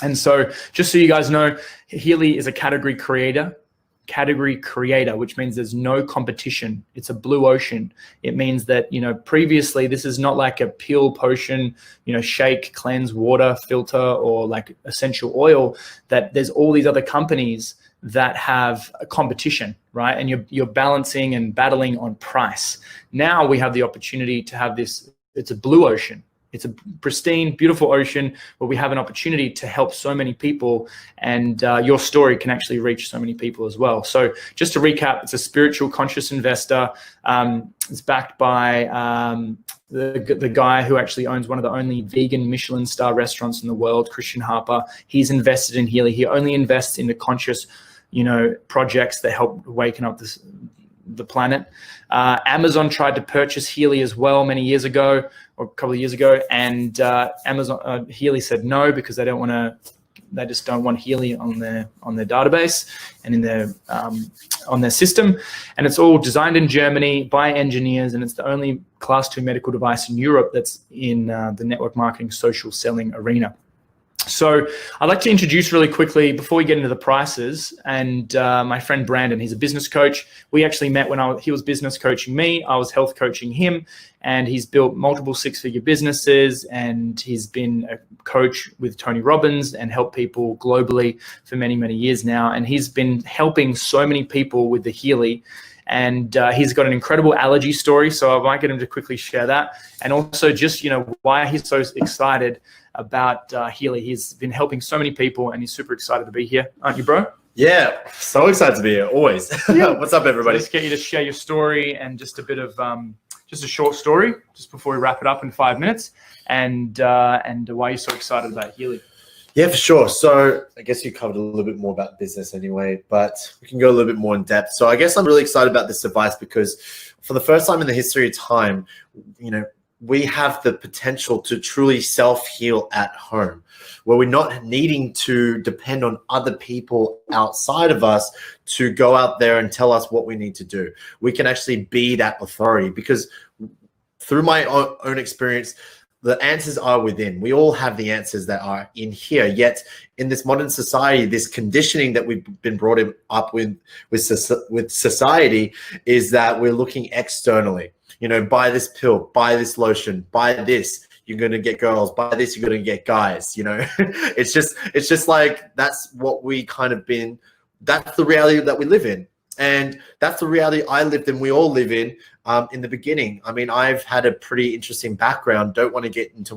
[SPEAKER 1] And so just so you guys know, Healy is a category creator, which means there's no competition. It's a blue ocean. It means that, previously this is not like a pill, potion, shake, cleanse, water, filter, or like essential oil, that there's all these other companies that have a competition, right? And you're balancing and battling on price. Now we have the opportunity to have this, it's a blue ocean. It's a pristine, beautiful ocean where we have an opportunity to help so many people, and your story can actually reach so many people as well. So just to recap, it's a spiritual conscious investor. It's backed by the guy who actually owns one of the only vegan Michelin star restaurants in the world, Christian Harper. He's invested in Healy. He only invests in the conscious, projects that help waken up the planet. Amazon tried to purchase Healy as well many years ago, or a couple of years ago, and Healy said no because they just don't want Healy on their database and in their on their system. And it's all designed in Germany by engineers, and it's the only Class 2 medical device in Europe that's in the network marketing social selling arena. So I'd like to introduce really quickly before we get into the prices, and my friend Brandon. He's a business coach. We actually met when he was business coaching me. I was health coaching him, and he's built multiple six-figure businesses, and he's been a coach with Tony Robbins and helped people globally for many, many years now. And he's been helping so many people with the Healy. And he's got an incredible allergy story, so I might get him to quickly share that. And also just, why he's so excited about Healy. He's been helping so many people, and he's super excited to be here. Aren't you, bro?
[SPEAKER 2] Yeah, so excited to be here, always. What's up, everybody?
[SPEAKER 1] So let's get you to share your story and just a bit of, just a short story, just before we wrap it up in 5 minutes, and why you're so excited about Healy.
[SPEAKER 2] Yeah, for sure. So I guess you covered a little bit more about business anyway, but we can go a little bit more in depth. So I guess I'm really excited about this device because for the first time in the history of time, we have the potential to truly self-heal at home, where we're not needing to depend on other people outside of us to go out there and tell us what we need to do. We can actually be that authority, because through my own experience, the answers are within. We all have the answers that are in here. Yet in this modern society, this conditioning that we've been brought up with society is that we're looking externally. You know, buy this pill, buy this lotion, buy this, you're going to get girls, buy this, you're going to get guys, you know. It's just like, that's what we kind of been, that's the reality that we live in. And that's the reality I lived in, we all live in the beginning. I mean, I've had a pretty interesting background. Don't want to get into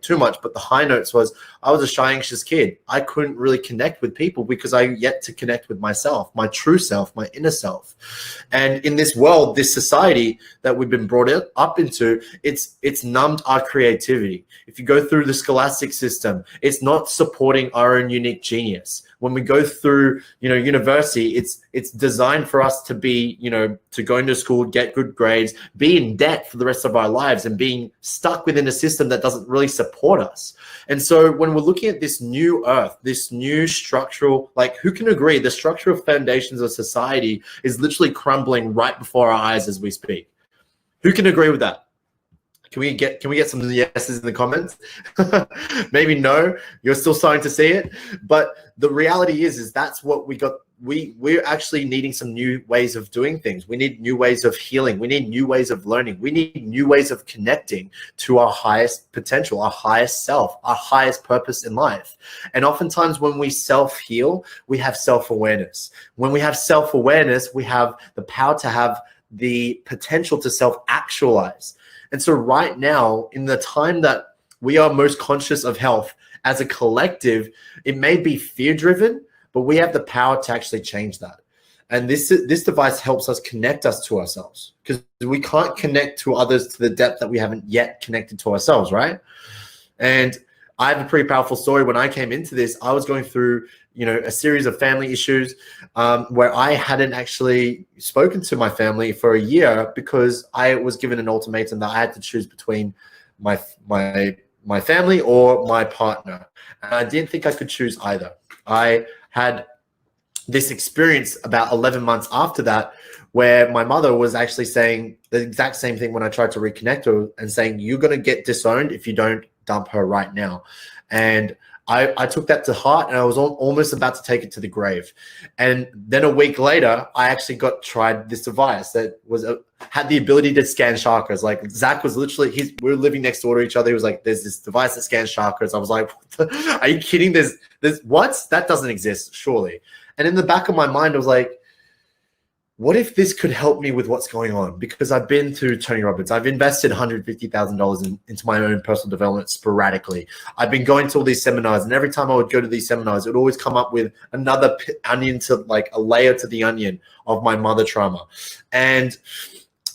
[SPEAKER 2] too much, but the high notes was I was a shy, anxious kid. I couldn't really connect with people because I yet to connect with myself, my true self, my inner self. And in this world, this society that we've been brought up into, it's numbed our creativity. If you go through the scholastic system, it's not supporting our own unique genius. When we go through, you know, university, it's designed for us to be, you know, to go into school, get good grades, be in debt for the rest of our lives, and being stuck within a system that doesn't really support us. And so when we're looking at this new earth, this new structural, like, who can agree the structural foundations of society is literally crumbling right before our eyes as we speak? Who can agree with that? Can we get some yeses in the comments? Maybe no, you're still starting to see it. But the reality is that's what we got. We're actually needing some new ways of doing things. We need new ways of healing. We need new ways of learning. We need new ways of connecting to our highest potential, our highest self, our highest purpose in life. And oftentimes when we self-heal, we have self-awareness. When we have self-awareness, we have the power to have the potential to self-actualize. And so right now, in the time that we are most conscious of health as a collective, it may be fear-driven, but we have the power to actually change that. And this device helps us connect us to ourselves, because we can't connect to others to the depth that we haven't yet connected to ourselves, right? And I have a pretty powerful story. When I came into this, I was going through, you know, a series of family issues where I hadn't actually spoken to my family for a year because I was given an ultimatum that I had to choose between my family or my partner. And I didn't think I could choose either. I had this experience about 11 months after that where my mother was actually saying the exact same thing when I tried to reconnect her, and saying, you're going to get disowned if you don't dump her right now. And I took that to heart, and I was almost about to take it to the grave. And then a week later, I actually tried this device that had the ability to scan chakras. Like, Zach was literally, we were living next door to each other. He was like, there's this device that scans chakras. I was like, are you kidding? There's what? That doesn't exist, surely. And in the back of my mind, I was like, what if this could help me with what's going on? Because I've been through Tony Robbins. I've invested $150,000 into my own personal development sporadically. I've been going to all these seminars, and every time I would go to these seminars, it would always come up with another onion to, like, a layer to the onion of my mother trauma. And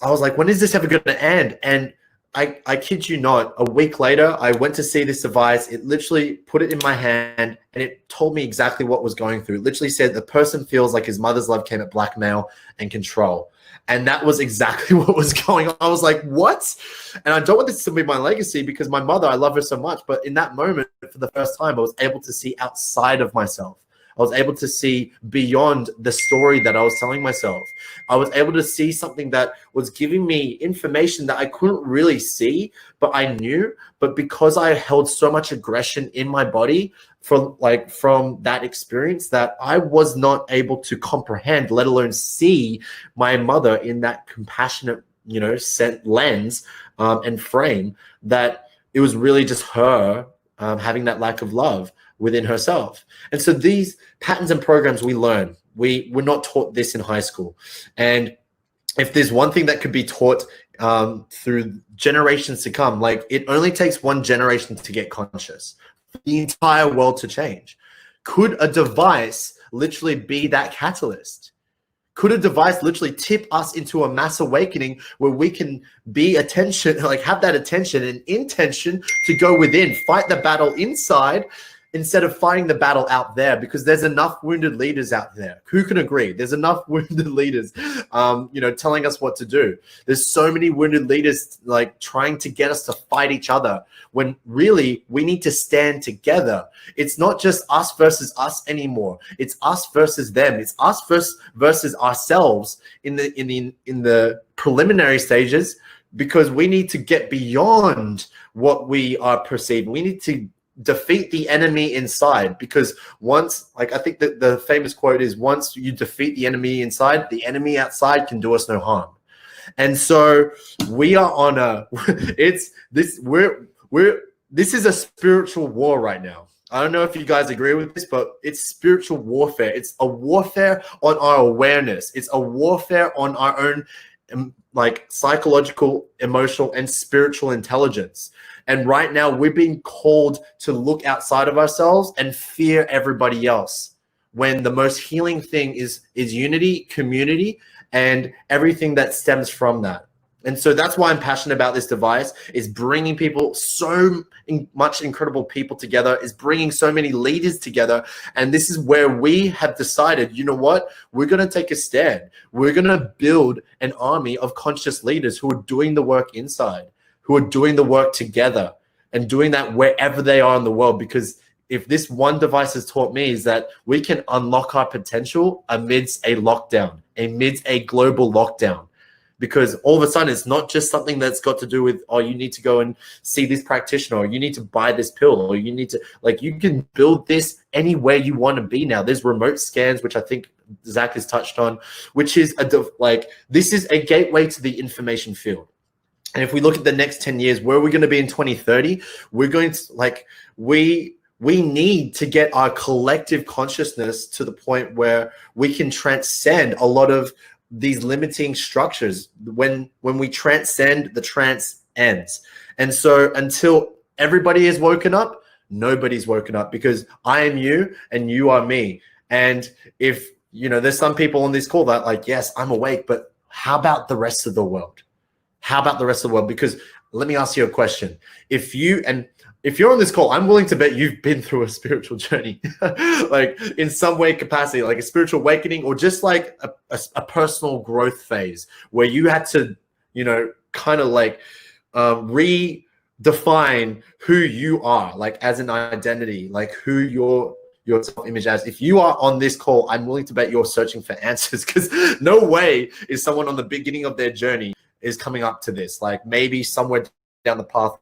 [SPEAKER 2] I was like, when is this ever going to end? And I kid you not, a week later, I went to see this device. It literally put it in my hand, and it told me exactly what was going through. It literally said the person feels like his mother's love came at blackmail and control. And that was exactly what was going on. I was like, what? And I don't want this to be my legacy, because my mother, I love her so much. But in that moment, for the first time, I was able to see outside of myself. I was able to see beyond the story that I was telling myself. I was able to see something that was giving me information that I couldn't really see, but I knew. But because I held so much aggression in my body from that experience, that I was not able to comprehend, let alone see my mother in that compassionate, you know, lens and frame, that it was really just her having that lack of love within herself. And so these patterns and programs we learn, we're not taught this in high school. And if there's one thing that could be taught through generations to come, like, it only takes one generation to get conscious for the entire world to change. Could a device literally be that catalyst? Could a device literally tip us into a mass awakening where we can be attention, like have that attention and intention to go within, fight the battle inside, instead of fighting the battle out there? Because there's enough wounded leaders out there. Who can agree? There's enough wounded leaders, you know, telling us what to do. There's so many wounded leaders, like, trying to get us to fight each other, when really we need to stand together. It's not just us versus us anymore. It's us versus them. It's us versus ourselves in the preliminary stages, because we need to get beyond what we are perceiving. We need to defeat the enemy inside, because once, like, I think that the famous quote is, once you defeat the enemy inside, the enemy outside can do us no harm. And so we are on a this is a spiritual war right now. I don't know if you guys agree with this, but it's spiritual warfare. It's a warfare on our awareness. It's a warfare on our own like psychological, emotional, and spiritual intelligence. And right now we're being called to look outside of ourselves and fear everybody else, when the most healing thing is unity, community, and everything that stems from that. And so that's why I'm passionate about this device, is bringing people, so much incredible people together, is bringing so many leaders together. And this is where we have decided, you know what, we're going to take a stand. We're going to build an army of conscious leaders who are doing the work inside, who are doing the work together, and doing that wherever they are in the world. Because if this one device has taught me, is that we can unlock our potential amidst a lockdown, amidst a global lockdown. Because all of a sudden, it's not just something that's got to do with, oh, you need to go and see this practitioner, or you need to buy this pill, or you need to, like, you can build this anywhere you want to be now. There's remote scans, which I think Zach has touched on, which is this is a gateway to the information field. And if we look at the next 10 years, where are we going to be in 2030? We're going to, we need to get our collective consciousness to the point where we can transcend a lot of these limiting structures. When we transcend, the trance ends. And so until everybody is woken up, nobody's woken up, because I am you and you are me. And if, there's some people on this call that like, yes, I'm awake, but how about the rest of the world? How about the rest of the world? Because let me ask you a question. If you're on this call, I'm willing to bet you've been through a spiritual journey, like in some way capacity, like a spiritual awakening, or just like a personal growth phase where you had to, kind of like redefine who you are, like as an identity, like who your self-image as. If you are on this call, I'm willing to bet you're searching for answers, because no way is someone on the beginning of their journey is coming up to this. Like maybe somewhere down the path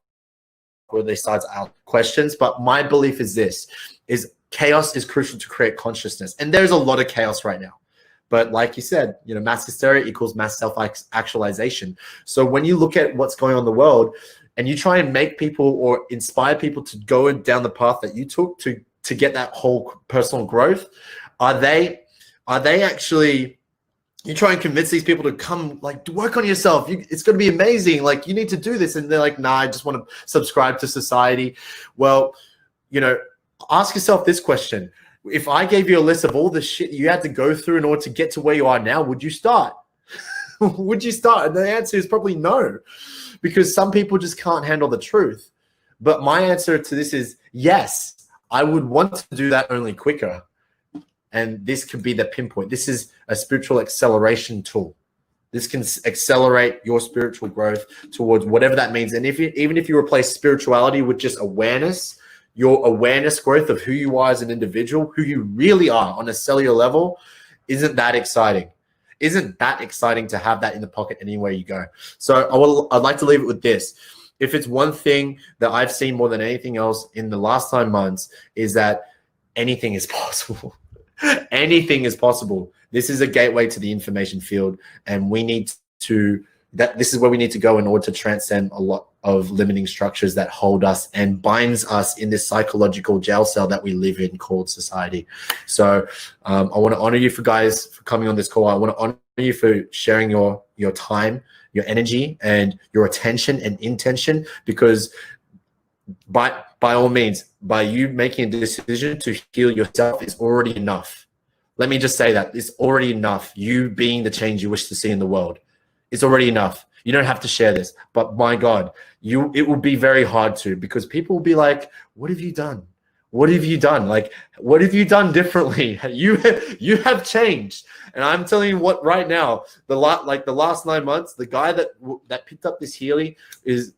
[SPEAKER 2] where they start out questions. But my belief is this, is chaos is crucial to create consciousness. And there's a lot of chaos right now. But like you said, mass hysteria equals mass self-actualization. So when you look at what's going on in the world and you try and make people or inspire people to go down the path that you took to get that whole personal growth, are they actually, you try and convince these people to come, like, work on yourself. It's going to be amazing. Like, you need to do this. And they're like, nah, I just want to subscribe to society. Well, ask yourself this question. If I gave you a list of all the shit you had to go through in order to get to where you are now, would you start? Would you start? And the answer is probably no, because some people just can't handle the truth. But my answer to this is yes, I would want to do that, only quicker. And this could be the pinpoint. This is a spiritual acceleration tool. This can accelerate your spiritual growth towards whatever that means. And even if you replace spirituality with just awareness, your awareness growth of who you are as an individual, who you really are on a cellular level, isn't that exciting? Isn't that exciting to have that in the pocket anywhere you go? So I'd like to leave it with this. If it's one thing that I've seen more than anything else in the last 9 months, is that anything is possible. Anything is possible. This is a gateway to the information field, and we need to, this is where we need to go in order to transcend a lot of limiting structures that hold us and binds us in this psychological jail cell that we live in called society. So I want to honor you for coming on this call. I want to honor you for sharing your time, your energy, and your attention and intention, because by all means, by you making a decision to heal yourself is already enough. Let me just say that it's already enough. You being the change you wish to see in the world, it's already enough. You don't have to share this, but my God, it will be very hard to, because people will be like, what have you done? What have you done? Like, what have you done differently? You have changed. And I'm telling you what, right now, the last 9 months, the guy that picked up this Healy is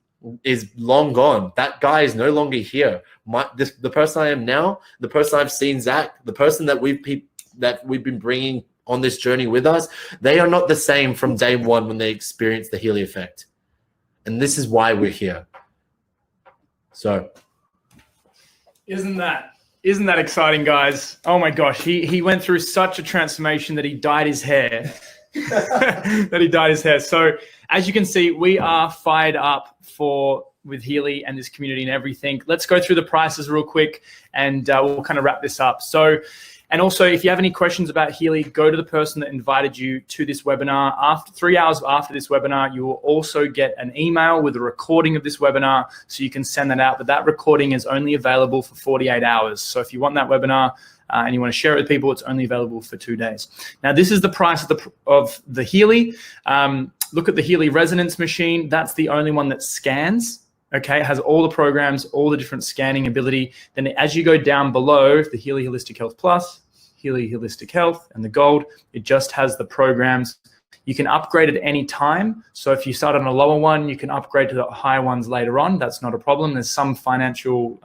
[SPEAKER 2] long gone. That guy is no longer here. The person I am now, the person I've seen, Zach, the person that we've been bringing on this journey with us, they are not the same from day one when they experience the Healy effect. And this is why we're here. So
[SPEAKER 1] isn't that exciting, guys? Oh my gosh, he went through such a transformation that he dyed his hair. So as you can see, we are fired up with Healy and this community and everything. Let's go through the prices real quick, and we'll kind of wrap this up. So, and also, if you have any questions about Healy, go to the person that invited you to this webinar. After 3 hours after this webinar, you will also get an email with a recording of this webinar, so you can send that out. But that recording is only available for 48 hours. So if you want that webinar and you want to share it with people, it's only available for 2 days. Now, this is the price of the Healy. Look at the Healy Resonance machine. That's the only one that scans. Okay, it has all the programs, all the different scanning ability. Then as you go down below, the Healy Holistic Health Plus, Healy Holistic Health, and the Gold, it just has the programs. You can upgrade at any time. So if you start on a lower one, you can upgrade to the higher ones later on. That's not a problem. There's some financial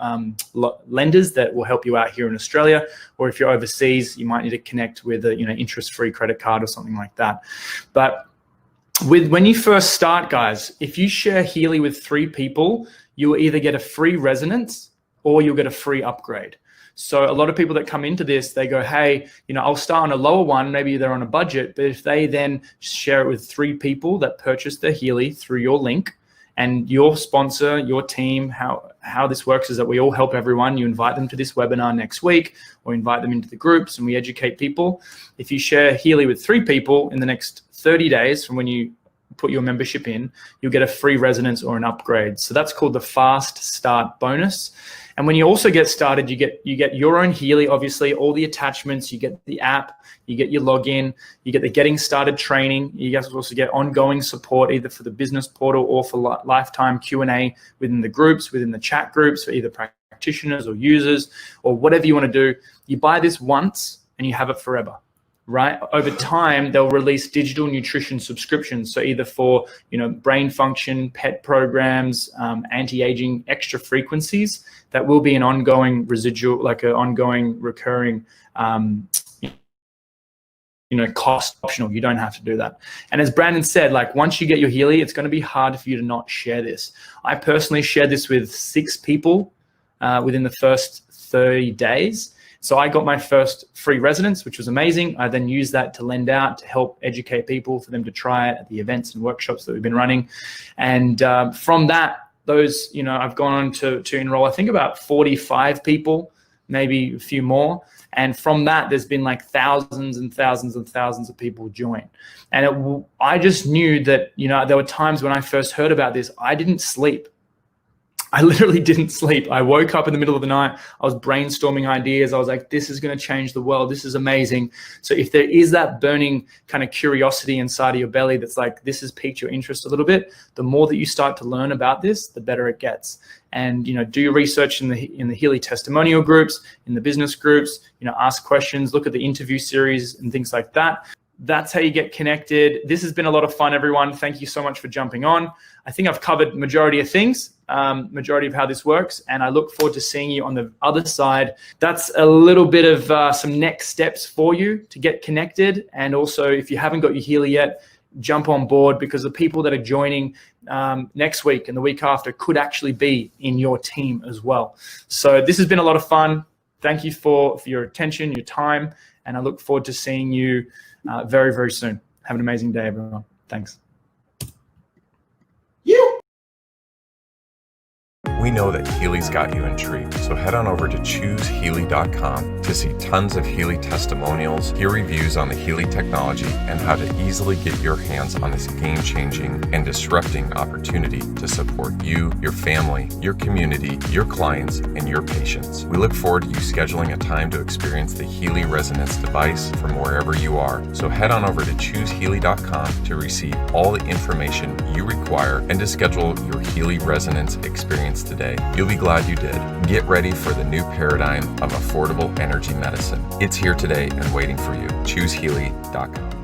[SPEAKER 1] lenders that will help you out here in Australia, or if you're overseas, you might need to connect with a interest-free credit card or something like that. But when you first start, guys, if you share Healy with 3 people, you will either get a free resonance or you'll get a free upgrade. So a lot of people that come into this, they go, hey, I'll start on a lower one, maybe they're on a budget, but if they then share it with 3 people that purchase their Healy through your link, and your sponsor, your team, how this works is that we all help everyone. You invite them to this webinar next week, or invite them into the groups, and we educate people. If you share Healy with 3 people in the next 30 days from when you put your membership in, you'll get a free resonance or an upgrade. So that's called the Fast Start bonus. And when you also get started, you get your own Healy, obviously, all the attachments, you get the app, you get your login, you get the getting started training. You guys will also get ongoing support either for the business portal or for lifetime Q&A within the groups, within the chat groups for either practitioners or users or whatever you want to do. You buy this once and you have it forever. Right? Over time, they'll release digital nutrition subscriptions. So either for, brain function, pet programs, anti-aging, extra frequencies, that will be an ongoing residual, like an ongoing recurring, cost optional. You don't have to do that. And as Brandon said, like once you get your Healy, it's going to be hard for you to not share this. I personally shared this with 6 people within the first 30 days. So I got my first free resonance, which was amazing. I then used that to lend out to help educate people for them to try it at the events and workshops that we've been running. And from that, I've gone on to enroll, I think about 45 people, maybe a few more. And from that, there's been like thousands and thousands and thousands of people join. And I just knew that, there were times when I first heard about this, I didn't sleep. I literally didn't sleep. I woke up in the middle of the night. I was brainstorming ideas. I was like, this is going to change the world. This is amazing. So if there is that burning kind of curiosity inside of your belly that's like, this has piqued your interest a little bit, the more that you start to learn about this, the better it gets. And, do your research in the Healy testimonial groups, in the business groups, ask questions, look at the interview series and things like that. That's how you get connected. This has been a lot of fun, everyone. Thank you so much for jumping on. I think I've covered majority of things, majority of how this works, and I look forward to seeing you on the other side. That's a little bit of some next steps for you to get connected. And also, if you haven't got your Healy yet, jump on board, because the people that are joining next week and the week after could actually be in your team as well. So this has been a lot of fun. Thank you for your attention, your time, and I look forward to seeing you very, very soon. Have an amazing day, everyone. Thanks.
[SPEAKER 3] We know that Healy's got you intrigued, so head on over to ChooseHealy.com to see tons of Healy testimonials, hear reviews on the Healy technology, and how to easily get your hands on this game-changing and disrupting opportunity to support you, your family, your community, your clients, and your patients. We look forward to you scheduling a time to experience the Healy Resonance device from wherever you are. So head on over to ChooseHealy.com to receive all the information you require and to schedule your Healy Resonance experience today. You'll be glad you did. Get ready for the new paradigm of affordable energy medicine. It's here today and waiting for you. ChooseHealy.com.